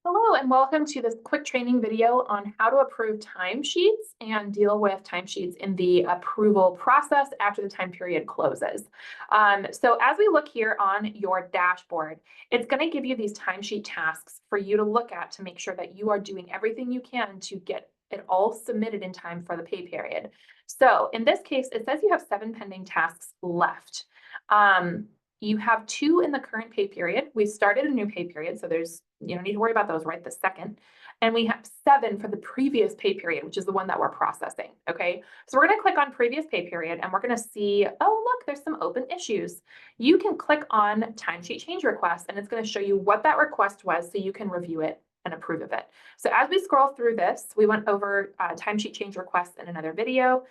Hello and welcome to this quick training video on how to approve timesheets and deal with timesheets in the approval process after the time period closes. So as we look here on your dashboard, it's going to give you these timesheet tasks for you to look at to make sure that you are doing everything you can to get it all submitted in time for the pay period. So in this case, it says you have 7 pending tasks left. You have 2 in the current pay period. We started a new pay period, so you don't need to worry about those right this second. And we have 7 for the previous pay period, which is the one that we're processing. Okay, so we're going to click on previous pay period and we're going to see, oh, look, there's some open issues. You can click on timesheet change request and it's going to show you what that request was so you can review it and approve of it. So as we scroll through this, we went over timesheet change requests in another video.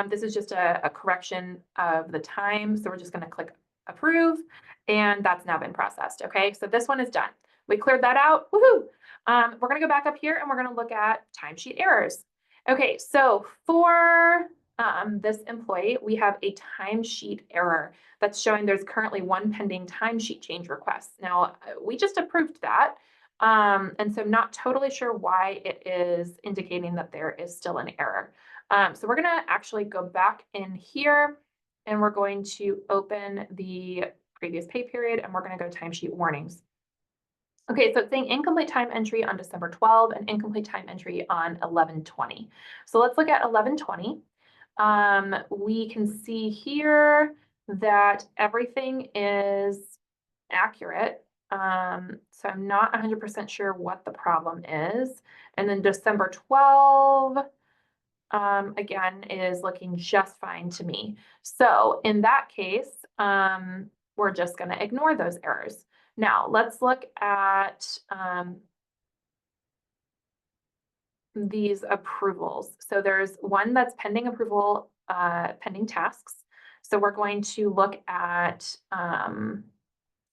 This is just a correction of the time. So we're just going to click approve, and that's now been processed. Okay, so this one is done. We cleared that out. Woohoo! We're going to go back up here and we're going to look at timesheet errors. Okay, so for this employee, we have a timesheet error that's showing there's currently 1 pending timesheet change request. Now, we just approved that. And so I'm not totally sure why it is indicating that there is still an error. So we're going to actually go back in here and we're going to open the previous pay period and we're going to go timesheet warnings. Okay, so it's saying incomplete time entry on December 12 and incomplete time entry on 11/20. So let's look at 11/20. We can see here that everything is accurate. So I'm not 100% sure what the problem is. And then December 12, again, is looking just fine to me. So in that case, we're just going to ignore those errors. Now let's look at these approvals. So there's one that's pending approval, pending tasks. So we're going to look at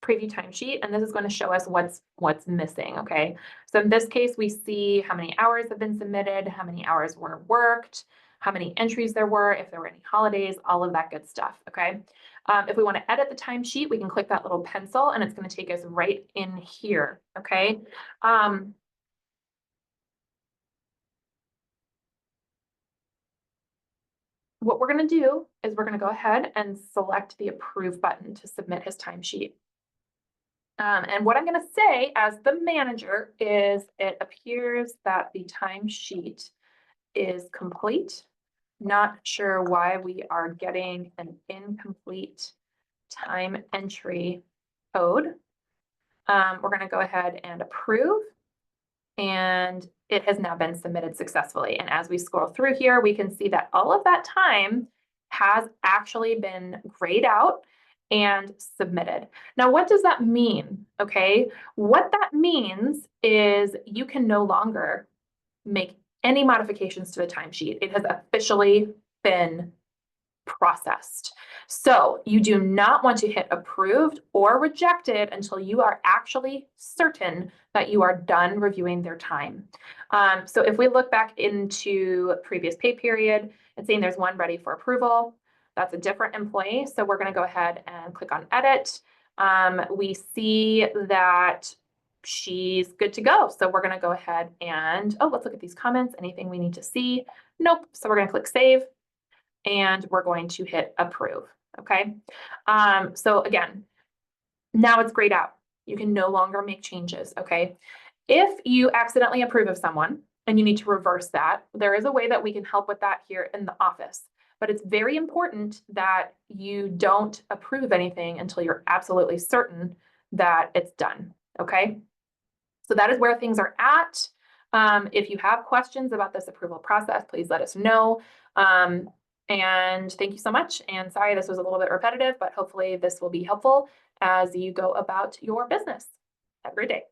preview timesheet, and this is going to show us what's missing. Okay, so in this case, we see how many hours have been submitted, how many hours were worked, how many entries there were, if there were any holidays, all of that good stuff. Okay, if we want to edit the timesheet, we can click that little pencil, and it's going to take us right in here. Okay. What we're going to do is we're going to go ahead and select the approve button to submit his timesheet. And what I'm going to say as the manager is it appears that the timesheet is complete. Not sure why we are getting an incomplete time entry code. We're going to go ahead and approve. And it has now been submitted successfully. And as we scroll through here, we can see that all of that time has actually been grayed out and submitted. Now, what does that mean? Okay, what that means is you can no longer make any modifications to the timesheet. It has officially been processed. So you do not want to hit approved or rejected until you are actually certain that you are done reviewing their time. So if we look back into previous pay period, it's saying there's one ready for approval. That's a different employee. So we're going to go ahead and click on edit. We see that she's good to go. So we're going to go ahead and, oh, let's look at these comments. Anything we need to see? Nope. So we're going to click save. And we're going to hit approve. Okay. So again, now it's grayed out. You can no longer make changes. Okay. If you accidentally approve of someone and you need to reverse that, there is a way that we can help with that here in the office. But it's very important that you don't approve anything until you're absolutely certain that it's done. Okay. So that is where things are at. If you have questions about this approval process, please let us know. And thank you so much. And sorry, this was a little bit repetitive, but hopefully this will be helpful as you go about your business. Have a great day.